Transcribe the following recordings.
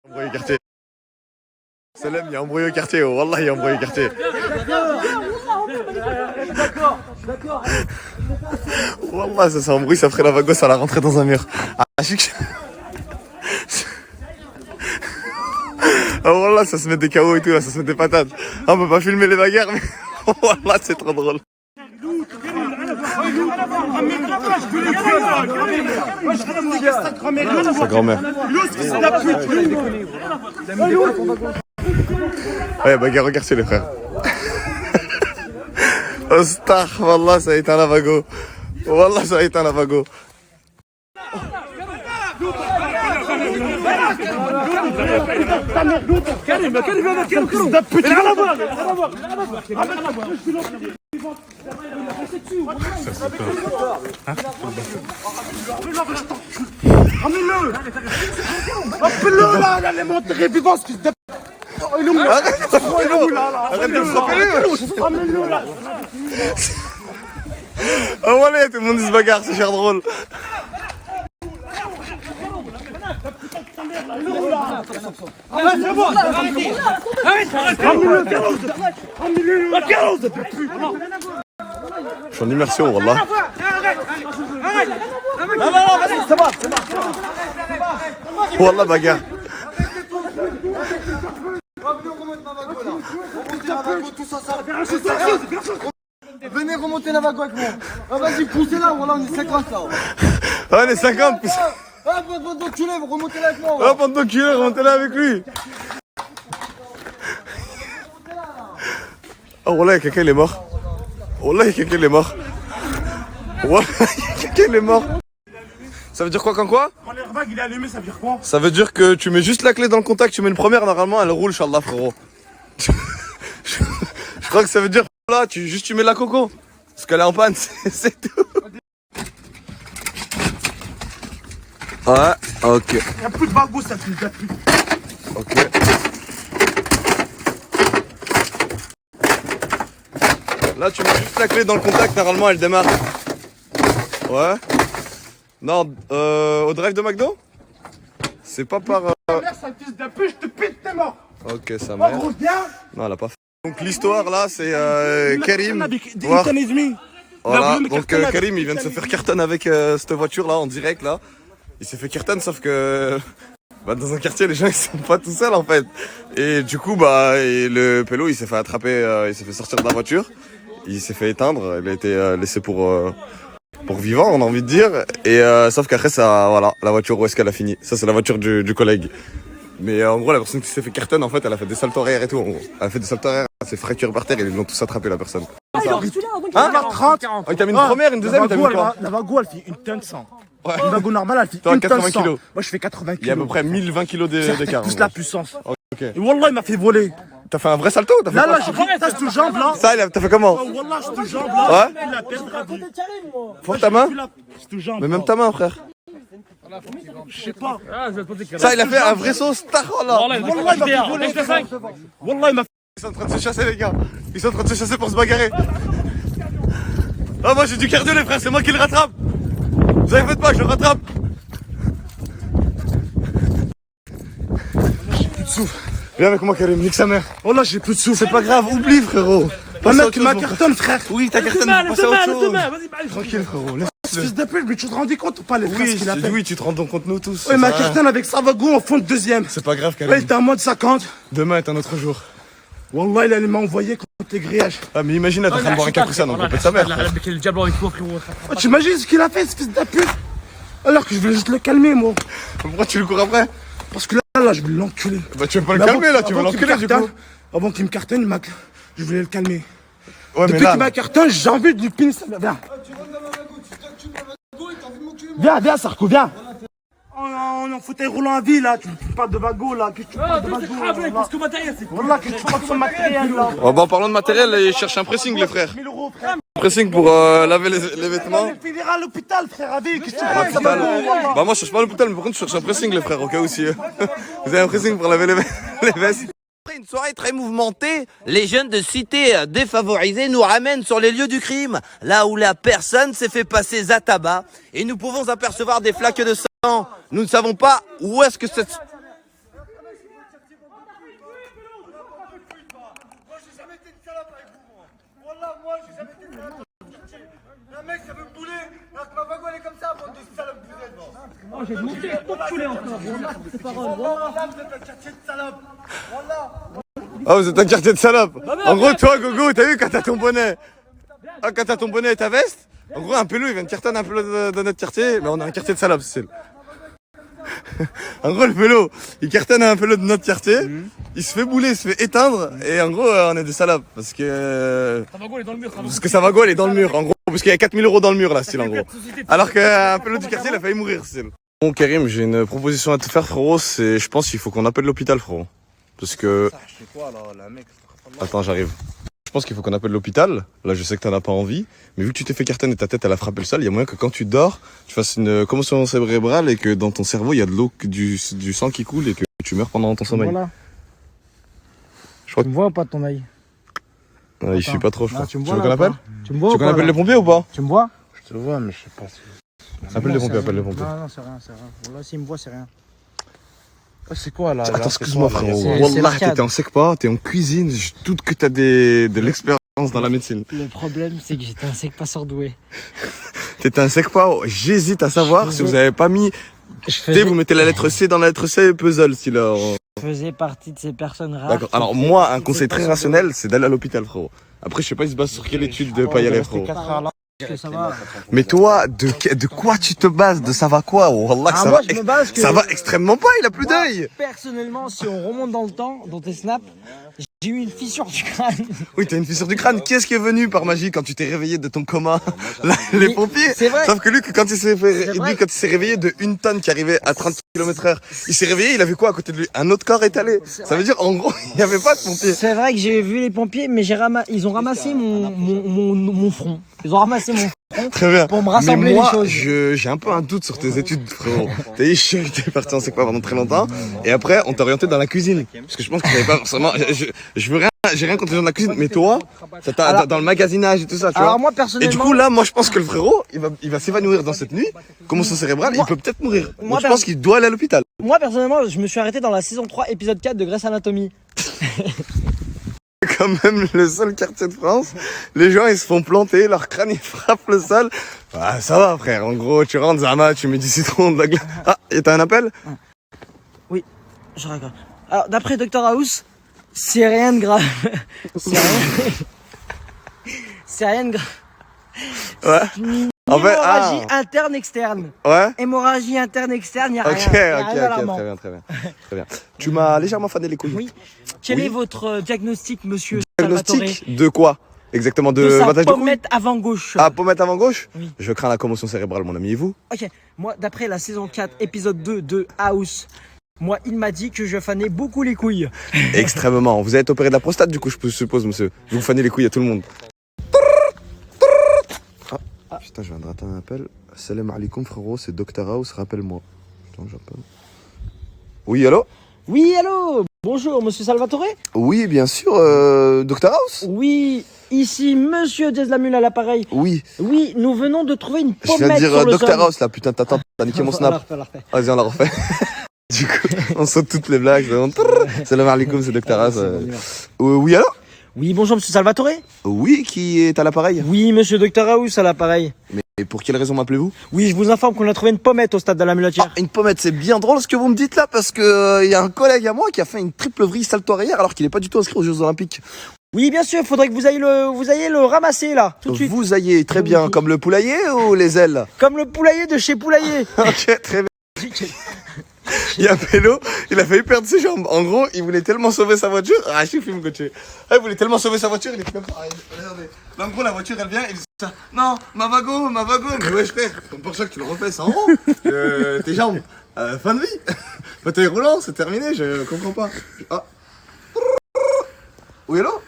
Embrouillé quartier. Salem, il y a embrouillé au quartier. Oh, Wallah, il y a embrouillé au quartier. Wallah, ça c'est un bruit, ça ferait la vague, ça la rentrer dans un mur. Ah, chic. Oh Wallah, ça se met des KO et tout, là, ça se met des patates. Ah, on peut pas filmer les bagarres, mais Wallah, c'est trop drôle. Sa grand-mère. Ouais, bagarre au quartier, les frères. Ostah, Wallah, ça a été un lavago. Wallah, ça a été un lavago. Ramène-le! Appelle-le là, les montrer vivants, fils de... Il est où là? Arrête de me frapper. Ramène-le là! Oh voilà, tout le monde se bagarre, c'est cher drôle. Je suis en immersion, Wallah. Non, vas-y, c'est bon. Wallah, bagarre. Venez remonter la vague avec moi. Ah, vas-y, poussez là, voilà, on est 50 là. Ah, on est 50. Ah, bande d'enculés, vous remontez là avec moi. Oh, pendant qu'il est, remontez là avec lui. Oh, Wallah, quelqu'un il est mort. Wallah, quelqu'un il est mort. Wallah, quelqu'un il est mort. Ça veut dire quoi quand quoi? Quand l'airbag il est allumé, ça veut dire quoi? Ça veut dire que tu mets juste la clé dans le contact, tu mets une première, normalement elle roule, Inch'Allah, frérot. Je crois que ça veut dire là, tu mets la coco. Parce qu'elle est en panne, c'est tout. Ouais, ok. Y'a plus de bagou, ça fait plus. Ok. Là, tu mets juste la clé dans le contact, normalement elle démarre. Ouais. Non, au drive de McDo? C'est pas par. Merde, sale fils de pute, je te pite, t'es mort. Ok, ça Oh, merde. gros, viens. Non, elle a pas fait. Donc l'histoire là, c'est Karim. Voir. Voilà, donc Karim il vient de se faire carton avec cette voiture là en direct là. Il s'est fait carton sauf que bah, dans un quartier les gens ils sont pas tout seuls en fait. Et du coup bah et le pélo il s'est fait attraper, il s'est fait sortir de la voiture. Il s'est fait éteindre, il a été laissé pour vivant on a envie de dire. Et sauf qu'après ça voilà, la voiture où est-ce qu'elle a fini? Ça c'est la voiture du collègue. Mais en gros la personne qui s'est fait carton en fait elle a fait des saltos arrière et tout en gros. Elle a fait des saltos arrière, elle s'est fracturée par terre et ils l'ont tous attrapé la personne. Hein? 30. Oh, t'as mis une première, une deuxième, t'as mis quoi? La vago elle fait une tonne 100. Ouais. Une vago normale elle fait Toi, une tonne 80 100. kilos. Moi je fais 80 kilos. Il y a à peu près 1020 kilos d'écart. Plus la puissance. Ok. Et Wallah il m'a fait voler. T'as fait un vrai salto? T'as fait Là quoi? j'ai pris cette jambe là. Ça, t'as fait comment? Oh, Wallah cette jambe là. Ouais. Il a perdu la vie. Faut ta main? Cette jambe. Mais même ta main, frère. Je sais pas. Ça, il a fait un vrai saut star, là. Wallah il m'a fait voler. Wallah il m'a fait. Ils sont en train de se chasser, les gars. Ils sont en train de se chasser pour se bagarrer. Ah, moi j'ai du cardio, les frères, c'est moi qui le rattrape. Vous avez fait pas, je le rattrape. J'ai plus de souffle. Viens avec moi, Karim, nique sa mère. Wallah j'ai plus de souffle. C'est pas grave, oublie, frérot. Un mec qui m'a cartonne frère. Oui, t'as cartonné. Passe à autre chose. Vas-y, Tranquille, frérot. fils de pute, mais tu te rendais compte ou pas les phrases qu'il a fait? Oui, tu te rends compte, nous tous. Ouais, ma cartonne avec Savago en fond de deuxième. C'est pas grave, Karim. Ouais, il était en mode 50. Demain est un autre jour. Wallah, il allait m'envoyer contre les grillages. Ah, mais imagine, t'es en train de boire un capucin, donc on peut de sa mère. Oh, tu imagines ce qu'il a fait, ce fils de pute? Alors que je voulais juste le calmer, moi. Pourquoi tu le cours après? Parce que là, je voulais l'enculer. Bah, tu veux pas le calmer, là, tu veux l'enculer, du coup. Avant qu'il me cartonne, je voulais le calmer. Ouais, mais Depuis là. qu'il m'a cartonne, j'ai envie de lui pincer. Viens. Viens, Sarko, viens. On est en fauteuil roulant à vie là, tu parles de Vago là, que tu parles de Vago. Parce que matériel c'est cool. Voilà, que tu parles de son matériel là. Oh, bah, en parlant de matériel, ils cherchent un pressing, les frères. 1000 euros, frère. Pressing pour laver les vêtements. Il finira à l'hôpital, frère, avec. Qu'est-ce que tu À l'hôpital. Bah, moi, je cherche pas à l'hôpital, mais par contre, je cherche un pressing, les frères, au cas où si. Vous avez un pressing pour laver les vestes. Après une soirée très mouvementée, les jeunes de cités défavorisées nous ramènent sur les lieux du crime, là où la personne s'est fait passer za tabac, et nous pouvons apercevoir des flaques de sang. Nous ne savons pas où est-ce que cette... moi, j'ai jamais été malade. Un mec, ça veut me bouler, alors que ma wagon elle est comme ça, bande de salopes vous êtes. Oh, j'ai monté pour te couler encore. Voilà, c'est parole. Wallah, madame, vous êtes un quartier de salopes. Wallah. Ah, vous êtes un quartier de salope. En gros, toi, Gogo, t'as vu quand t'as ton bonnet. Ah, quand t'as ton bonnet et ta veste. En gros, un pélo, il vient de cartonner un pélo de notre quartier. Mais on a un quartier de salopes, c'est. En gros, le pélo, il cartonne un pélo de notre quartier. Il se fait bouler, il se fait éteindre. Et en gros, on est des salopes. Parce que. Savago, elle est dans le mur. Parce que Savago, elle est dans le mur, en gros. Parce qu'il y a 4000 € dans le mur, là, style, en gros. Alors qu'un pélo du quartier, il a failli mourir, style. Bon, Karim, j'ai une proposition à te faire, frérot. C'est, je pense qu'il faut qu'on appelle l'hôpital, frérot. Parce que. Attends, j'arrive. Je pense qu'il faut qu'on appelle l'hôpital. Là, je sais que t'en as pas envie. Mais vu que tu t'es fait cartonner et ta tête, elle a frappé le sol, il y a moyen que quand tu dors, tu fasses une commotion cérébrale et que dans ton cerveau, il y a de l'eau, du sang qui coule et que tu meurs pendant ton sommeil. Voilà. Je crois Tu me vois ou pas de ton œil? que. Il suit pas trop, je crois. Tu me Tu vois veux qu'on là, appelle? Tu me vois Tu ou veux qu'on pas appelle là les pompiers ou pas? Tu me vois? Je te vois, mais je sais pas si. Appelle les pompiers, appelle les pompiers. Non, non, c'est rien, c'est rien. Bon, là, s'il me voit, c'est rien. C'est quoi là? Attends, excuse-moi, frérot. c'est Wallah, l'arcade. t'étais en secpa, t'es en cuisine. Je doute que t'as de l'expérience dans la médecine. Le problème, c'est que j'étais un sec pas surdoué. T'étais un secpa. J'hésite à savoir si vous avez pas mis. Je Tu sais, vous mettez la lettre C dans la lettre C, puzzle, style. faisais partie de ces personnes rares. D'accord. Alors, moi, un conseil très rationnel, c'est d'aller à l'hôpital, frérot. Après, je sais pas, il se base sur quelle étude de pas y aller, frérot. 4 heures là. Que ça va. Mais toi, de quoi tu te bases? De ça va quoi? Wallah, que Ah, ça moi, va. je me base que. Ça va extrêmement pas, il a plus Moi, d'œil. Personnellement, si on remonte dans le temps, dans tes snaps, j'ai eu une fissure du crâne. Oui, t'as une fissure du crâne. Qui est-ce qui est venu par magie quand tu t'es réveillé de ton coma? Là, les Oui, pompiers. c'est vrai. Sauf que lui, quand il s'est fait, C'est lui, vrai. quand il s'est réveillé de une tonne qui arrivait à 30 km/h, il s'est réveillé, il a vu quoi à côté de lui? Un autre corps étalé. Ça veut dire, en gros, il n'y avait pas de pompiers. C'est vrai que j'ai vu les pompiers, mais ils ont ramassé mon front. Ils ont ramassé mon front Très bien. pour me rassembler Mais moi, les choses. j'ai un peu un doute sur tes études, frérot. T'as dit, j'étais parti en quoi pendant très longtemps. Et après, on t'a orienté dans la cuisine. Parce que je pense que t'avais pas forcément, je veux rien, j'ai rien contre les gens de la cuisine. Mais toi, ça t'a, Alors- dans le magasinage et tout ça, tu Alors vois. moi, Et personnellement. du coup, là, moi, je pense que le frérot, il va s'évanouir dans cette nuit. Commotion cérébrale, il peut peut-être mourir. Moi, je pense qu'il doit aller à l'hôpital. Moi, personnellement, je me suis arrêté dans la saison 3, épisode 4 de Grey's Anatomy. C'est quand même le seul quartier de France. Les gens, ils se font planter, leur crâne, ils frappent le sol. Ah, ça va, frère. En gros, tu rentres, Zama, tu mets du citron, de la glace. Ah, et t'as un appel? Oui, je regarde. Alors, d'après Dr House, c'est rien de grave. C'est rien. C'est rien de grave. Ouais. Une En fait, hémorragie interne-externe. Ouais? Hémorragie interne-externe, y a Ok, rien. Y a rien ok, d'alarmant. très bien, très bien. Très bien. Tu m'as légèrement fané les couilles. Oui. Quel Oui. est votre diagnostic, monsieur Salvatore? Diagnostic de quoi? Exactement, De de sa battage de couilles? pommette avant gauche. Ah, pommette avant gauche? Oui. Je crains la commotion cérébrale, mon ami, et vous? Ok, moi, d'après la saison 4, épisode 2 de House, moi, il m'a dit que je fanais beaucoup les couilles. Extrêmement. Vous êtes opéré de la prostate, du coup, je suppose, monsieur. Vous fanez les couilles à tout le monde. Ah, putain, je viens de rater un appel. Salam alaikum, frérot, c'est Dr House, rappelle-moi. Putain, j'appelle. Oui, allô? Oui, allô? Bonjour, monsieur Salvatore? Oui, bien sûr, Dr House? Oui, ici, monsieur Diaz-Lamule à l'appareil. Oui. Oui, nous venons de trouver une Je viens de pommette dire sur le Dr sol. House, là, putain, t'as niqué mon snap. Vas-y, on la refait. Du coup, on saute toutes les blagues. Salam alaikum, c'est Dr House. Oui, alors? Oui, bonjour, monsieur Salvatore? Oui, qui est à l'appareil? Oui, monsieur Dr House à l'appareil. Mais pour quelle raison m'appelez-vous? Oui, je vous informe qu'on a trouvé une pommette au stade de la muletière. Une pommette, c'est bien drôle ce que vous me dites là, parce que y a un collègue à moi qui a fait une triple vrille salto arrière alors qu'il n'est pas du tout inscrit aux Jeux Olympiques. Oui, bien sûr, il faudrait que vous ayez le ramasser là, tout de suite. Vous ayez très bien, Oui. comme le poulailler ou les ailes? Comme le poulailler de chez Poulailler. Ok, très bien. Il y a Pélo, il a failli perdre ses jambes. En gros, il voulait tellement sauver sa voiture. Ah, je suis film coaché. Il voulait tellement sauver sa voiture, il était comme ça. Ah, regardez. Là, en gros, la voiture, elle vient, il dit ça. Non, ma vago. Mais wesh, frère, comme pour ça que tu le refais, c'est en haut. Tes jambes. Fin de vie. Fauteuil roulant, c'est terminé, je comprends pas. Ah. Oui, allô?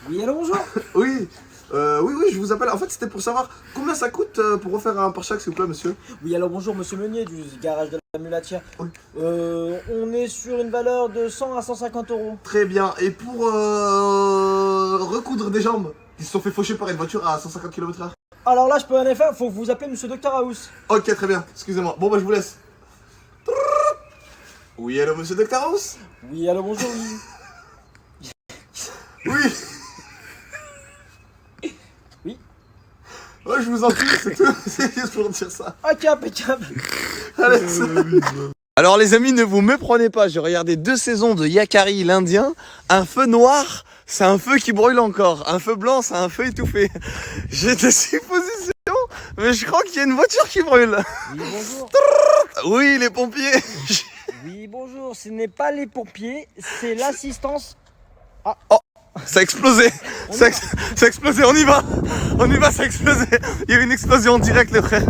Oui, allô, bonjour. Oui. Oui, je vous appelle. En fait, c'était pour savoir combien ça coûte pour refaire un pare-choc, s'il vous plaît, monsieur. Oui, alors bonjour, monsieur Meunier du garage de la mulatière. Oui. On est sur une valeur de 100 à 150 euros. Très bien. Et pour recoudre des jambes qui se sont fait faucher par une voiture à 150 km/h. Alors là, je peux en effet, faut que vous appelez monsieur Dr House. Ok, très bien. Excusez-moi. Bon, bah, je vous laisse. Oui, allô, monsieur Dr House? Oui, allô, bonjour, oui. Oui. Ouais, je vous en prie, c'est tout. C'est juste pour dire ça. Impeccable. Allez, alors les amis, ne vous méprenez pas, j'ai regardé 2 saisons de Yakari l'Indien. Un feu noir, c'est un feu qui brûle encore. Un feu blanc, c'est un feu étouffé. J'ai des suppositions, mais je crois qu'il y a une voiture qui brûle. Oui, bonjour. Oui, les pompiers. Oui, bonjour. Ce n'est pas les pompiers, c'est l'assistance. Ça a explosé. Ça a explosé, on y va. On y va, ça a explosé. Il y a eu une explosion en direct, les frères.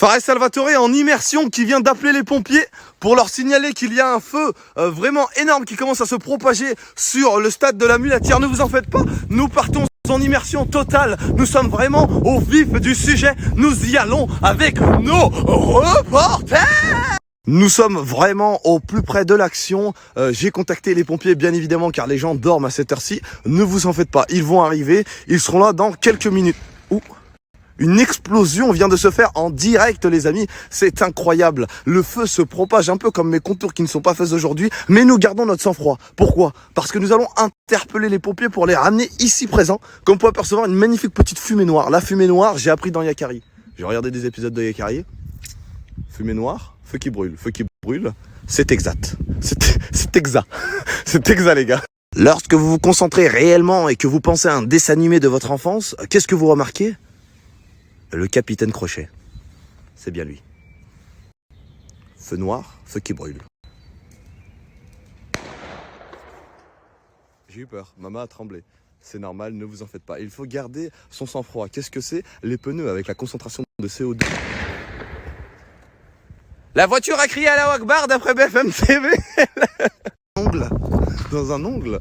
Fares Salvatore est en immersion qui vient d'appeler les pompiers pour leur signaler qu'il y a un feu vraiment énorme qui commence à se propager sur le stade de la Mulatière. Ne vous en faites pas, nous partons en immersion totale. Nous sommes vraiment au vif du sujet. Nous y allons avec nos reporters. Nous sommes vraiment au plus près de l'action. J'ai contacté les pompiers bien évidemment car les gens dorment à cette heure-ci. Ne vous en faites pas, ils vont arriver. Ils seront là dans quelques minutes. Ouh. Une explosion vient de se faire en direct, les amis. C'est incroyable. Le feu se propage un peu comme mes contours qui ne sont pas faits aujourd'hui. Mais nous gardons notre sang-froid. Pourquoi? Parce que nous allons interpeller les pompiers pour les ramener ici présents. Comme vous pouvez apercevoir, une magnifique petite fumée noire. La fumée noire, j'ai appris dans Yakari. J'ai regardé des épisodes de Yakari. Fumée noire, feu qui brûle. Feu qui brûle, c'est exact. C'est exact. C'est exact, les gars. Lorsque vous vous concentrez réellement et que vous pensez à un dessin animé de votre enfance, qu'est-ce que vous remarquez? Le capitaine Crochet. C'est bien lui. Feu noir, feu qui brûle. J'ai eu peur, maman a tremblé. C'est normal, ne vous en faites pas. Il faut garder son sang-froid. Qu'est-ce que c'est? Les pneus avec la concentration de CO2. La voiture a crié à la Akbar d'après BFM TV. Ongle. Dans un ongle.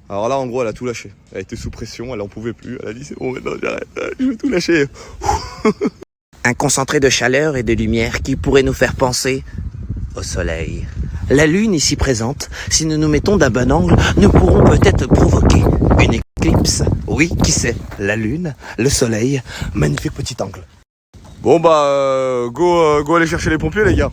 Alors là, en gros, elle a tout lâché. Elle était sous pression, elle en pouvait plus. Elle a dit, c'est bon, maintenant j'arrête, je vais tout lâcher. Un concentré de chaleur et de lumière qui pourrait nous faire penser au soleil. La lune ici présente, si nous nous mettons d'un bon angle, nous pourrons peut-être provoquer une éclipse. Oui, qui sait? La lune, le soleil, magnifique petit angle. Bon bah, go aller chercher les pompiers, les gars.